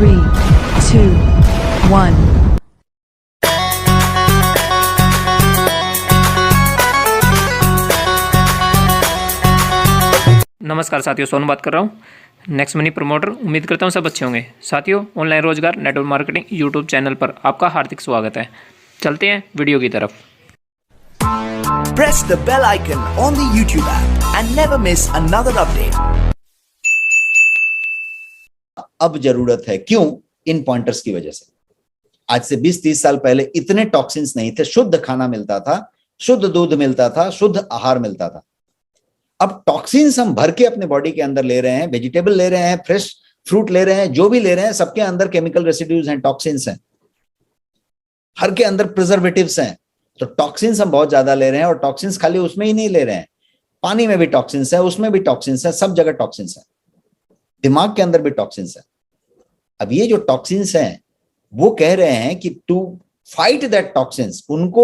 3, 2, 1. नमस्कार साथियों, सोनू बात कर रहा हूँ, नेक्स्ट मनी प्रमोटर। उम्मीद करता हूँ सब अच्छे होंगे। साथियों, ऑनलाइन रोजगार नेटवर्क मार्केटिंग यूट्यूब चैनल पर आपका हार्दिक स्वागत है। चलते हैं वीडियो की तरफ। Press the bell icon on the YouTube app and never miss another update. अब जरूरत है, क्यों? इन पॉइंटर्स की वजह से। आज से 20-30 साल पहले इतने टॉक्सिन्स नहीं थे, शुद्ध खाना मिलता था, शुद्ध दूध मिलता था, शुद्ध आहार मिलता था। अब टॉक्सिन्स हम भर के अपने बॉडी के अंदर ले रहे हैं, वेजिटेबल ले रहे हैं, फ्रेश फ्रूट ले रहे हैं, जो भी ले रहे हैं सबके अंदर केमिकल रेसिड्यूज हैं, टॉक्सिन्स हैं, हर के अंदर प्रिजर्वेटिव्स हैं। तो टॉक्सिन्स हम बहुत ज्यादा ले रहे हैं, और टॉक्सिन्स खाली उसमें ही नहीं ले रहे हैं, पानी में भी टॉक्सिन्स है, उसमें भी टॉक्सिन्स है, सब जगह टॉक्सिन्स है, दिमाग के अंदर भी टॉक्सिन्स है। अब ये जो टॉक्सिन्स हैं वो कह रहे हैं कि टू फाइट दैट टॉक्सिन्स, उनको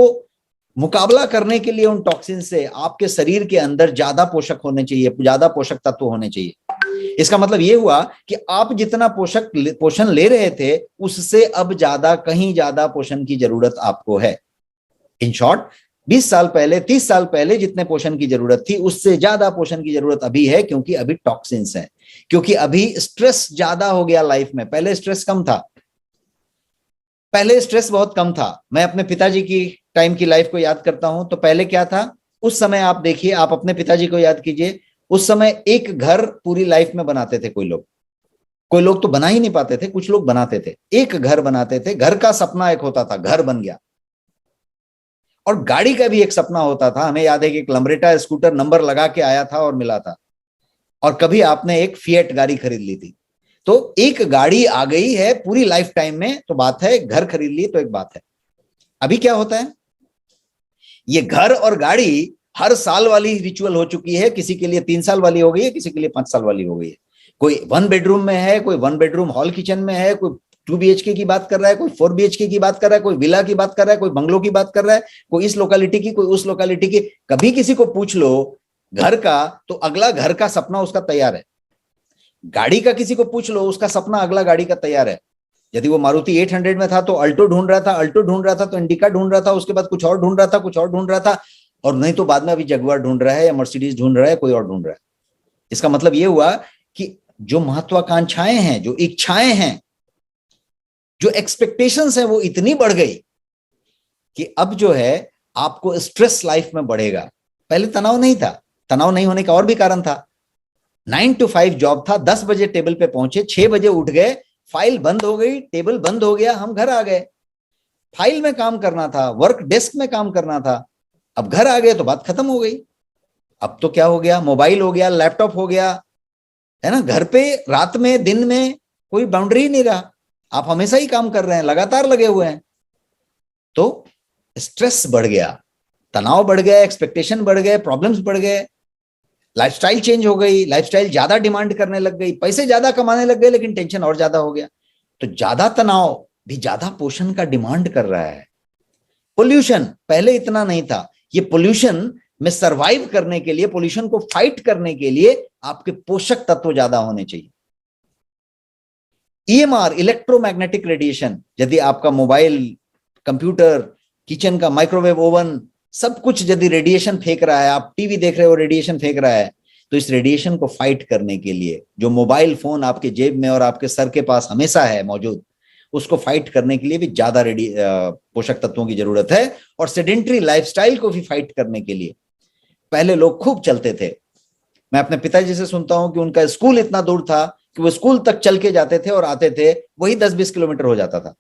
मुकाबला करने के लिए उन टॉक्सिन से आपके शरीर के अंदर ज्यादा पोषक होने चाहिए, ज्यादा पोषक तत्व होने चाहिए। इसका मतलब ये हुआ कि आप जितना पोषण ले रहे थे उससे अब ज्यादा, कहीं ज्यादा पोषण की जरूरत आपको है। इन शॉर्ट, 20 साल पहले, 30 साल पहले जितने पोषण की जरूरत थी उससे ज्यादा पोषण की जरूरत अभी है, क्योंकि अभी टॉक्सिन्स हैं, क्योंकि अभी स्ट्रेस ज्यादा हो गया लाइफ में। पहले स्ट्रेस कम था, पहले स्ट्रेस बहुत कम था। मैं अपने पिताजी की टाइम की लाइफ को याद करता हूं, तो पहले क्या था उस समय। आप देखिए, आप अपने पिताजी को याद कीजिए, उस समय एक घर पूरी लाइफ में बनाते थे। कोई लोग तो बना ही नहीं पाते थे, कुछ लोग बनाते थे, एक घर बनाते थे। घर का सपना एक होता था, घर बन गया। और गाड़ी का भी एक सपना होता था। हमें याद है कि एक लम्ब्रेटा स्कूटर नंबर लगा के आया था और मिला था, और कभी आपने एक फिएट गाड़ी खरीद ली थी। तो एक गाड़ी आ गई है पूरी लाइफ टाइम में, तो बात है, घर खरीद ली तो एक बात है। अभी क्या होता है, ये घर और गाड़ी हर साल वाली रिचुअल हो चुकी है। किसी के लिए 3 साल वाली हो गई है, किसी के लिए 5 साल वाली हो गई है। कोई 1 बेडरूम में है, कोई 1 बेडरूम हॉल किचन में है, कोई 2 BHK की बात कर रहा है, कोई 4 BHK की बात कर रहा है, कोई विला की बात कर रहा है, कोई बंगलो की बात कर रहा है, कोई इस लोकेलिटी की, कोई उस लोकेलिटी की। कभी किसी को पूछ लो घर का, तो अगला घर का सपना उसका तैयार है। गाड़ी का किसी को पूछ लो, उसका सपना अगला गाड़ी का तैयार है। यदि वो मारुति 800 में था तो अल्टो ढूंढ रहा था, तो इंडिका ढूंढ रहा था, उसके बाद कुछ और ढूंढ रहा था, और नहीं तो बाद में अभी जगुआर ढूंढ रहा है, या मर्सिडीज ढूंढ रहा है, कोई और ढूंढ रहा है। इसका मतलब ये हुआ कि जो महत्वाकांक्षाएं हैं, जो इच्छाएं हैं, जो एक्सपेक्टेशंस हैं, वो इतनी बढ़ गई कि अब जो है आपको स्ट्रेस लाइफ में बढ़ेगा। पहले तनाव नहीं था। तनाव नहीं होने का और भी कारण था। 9 to 5 जॉब था, 10 बजे टेबल पे पहुंचे, 6 बजे उठ गए, फाइल बंद हो गई, टेबल बंद हो गया, हम घर आ गए। फाइल में काम करना था, वर्क डेस्क में काम करना था। अब घर आ गए तो बात खत्म हो गई। अब तो क्या हो गया, मोबाइल हो गया, लैपटॉप हो गया, है ना। घर पे रात में, दिन में कोई बाउंड्री नहीं रहा। आप हमेशा ही काम कर रहे हैं, लगातार लगे हुए हैं। तो स्ट्रेस बढ़ गया, तनाव बढ़ गया, एक्सपेक्टेशन बढ़ गए, प्रॉब्लम्स बढ़ गए, लाइफस्टाइल चेंज हो गई, लाइफस्टाइल ज्यादा डिमांड करने लग गई, पैसे ज्यादा कमाने लग गए, लेकिन टेंशन और ज्यादा हो गया। तो ज्यादा तनाव भी ज्यादा पोषण का डिमांड कर रहा है। पोल्यूशन पहले इतना नहीं था। ये पोल्यूशन में सरवाइव करने के लिए, पोल्यूशन को फाइट करने के लिए आपके पोषक तत्व ज्यादा होने चाहिए। EMR, इलेक्ट्रोमैग्नेटिक रेडिएशन, यदि आपका मोबाइल, कंप्यूटर, किचन का माइक्रोवेव ओवन, सब कुछ यदि रेडिएशन फेंक रहा है, आप टीवी देख रहे हो रेडिएशन फेंक रहा है, तो इस रेडिएशन को फाइट करने के लिए जो मोबाइल फोन आपके जेब में और आपके सर के पास हमेशा है मौजूद, उसको फाइट करने के लिए भी ज्यादा पोषक तत्वों की जरूरत है। और सेडेंटरी लाइफस्टाइल को भी फाइट करने के लिए पहले लोग खूब चलते थे। मैं अपने पिताजी से सुनता हूं कि उनका स्कूल इतना दूर था कि वो स्कूल तक चल के जाते थे और आते थे, वही 10-20 किलोमीटर हो जाता था।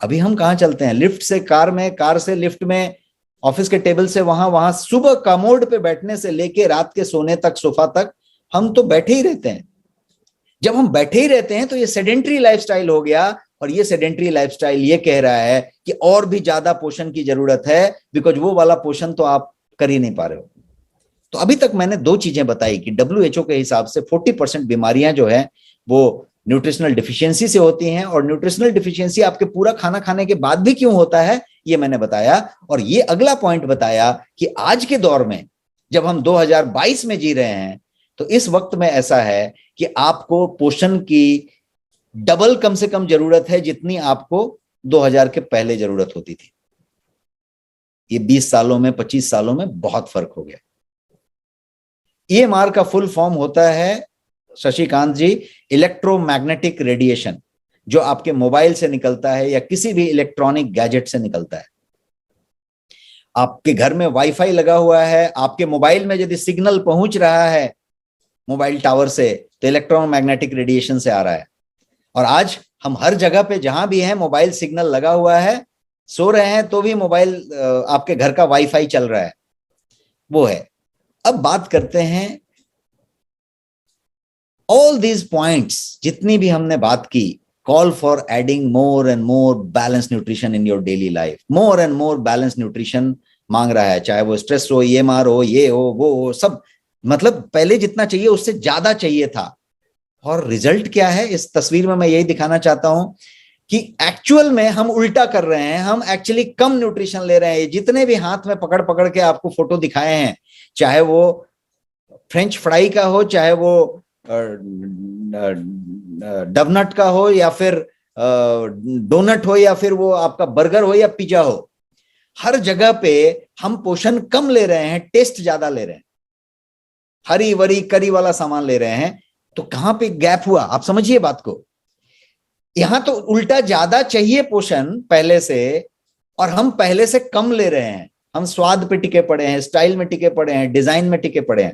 अभी हम कहां चलते हैं, लिफ्ट से कार में, कार से लिफ्ट में, ऑफिस के टेबल से वहां, सुबह कमोड पे बैठने से लेके रात के सोने तक, सोफा तक, हम तो बैठे ही रहते हैं। जब हम बैठे ही रहते हैं तो ये सेडेंटरी लाइफस्टाइल हो गया, और ये सेडेंटरी लाइफस्टाइल ये कह रहा है कि और भी ज्यादा पोषण की जरूरत है, बिकॉज वो वाला पोषण तो आप कर ही नहीं पा रहे हो। तो अभी तक मैंने 2 चीजें बताई कि WHO के हिसाब से 40% बीमारियां जो है वो न्यूट्रिशनल डिफिशियंसी से होती हैं, और न्यूट्रिशनल डिफिशियंसी आपके पूरा खाना खाने के बाद भी क्यों होता है, ये मैंने बताया। और ये अगला पॉइंट बताया कि आज के दौर में जब हम 2022 में जी रहे हैं, तो इस वक्त में ऐसा है कि आपको पोषण की डबल कम से कम जरूरत है जितनी आपको 2000 के पहले जरूरत होती थी। ये 20 सालों में, 25 सालों में बहुत फर्क हो गया। EMR का फुल फॉर्म होता है शशिकांत जी, इलेक्ट्रोमैग्नेटिक रेडिएशन, जो आपके मोबाइल से निकलता है या किसी भी इलेक्ट्रॉनिक गैजेट से निकलता है। आपके घर में वाईफाई लगा हुआ है, आपके मोबाइल में यदि सिग्नल पहुंच रहा है मोबाइल टावर से, तो इलेक्ट्रोमैग्नेटिक रेडिएशन से आ रहा है। और आज हम हर जगह पे जहां भी हैं मोबाइल सिग्नल लगा हुआ है, सो रहे हैं तो भी मोबाइल, आपके घर का वाईफाई चल रहा है, वो है। अब बात करते हैं ऑल दीज पॉइंट्स, जितनी भी हमने बात की, call for adding more and more balance nutrition in your daily life. More and more balance nutrition मांग रहा है, चाहे वो स्ट्रेस हो, EMR हो, ये हो, वो हो, सब। मतलब पहले जितना चाहिए उससे ज्यादा चाहिए था। और रिजल्ट क्या है, इस तस्वीर में मैं यही दिखाना चाहता हूं कि एक्चुअल में हम उल्टा कर रहे हैं। हम एक्चुअली कम न्यूट्रिशन ले रहे हैं। जितने भी हाथ में पकड़ पकड़ के आपको फोटो दिखाए हैं, चाहे वो फ्रेंच फ्राई का हो, चाहे वो डबनट का हो, या फिर डोनट हो, या फिर वो आपका बर्गर हो या पिज्जा हो, हर जगह पे हम पोषण कम ले रहे हैं, टेस्ट ज्यादा ले रहे हैं, हरी वरी करी वाला सामान ले रहे हैं। तो कहां पे गैप हुआ, आप समझिए बात को। यहां तो उल्टा ज्यादा चाहिए पोषण पहले से, और हम पहले से कम ले रहे हैं। हम स्वाद पे टिके पड़े हैं, स्टाइल में टिके पड़े हैं, डिजाइन में टिके पड़े हैं।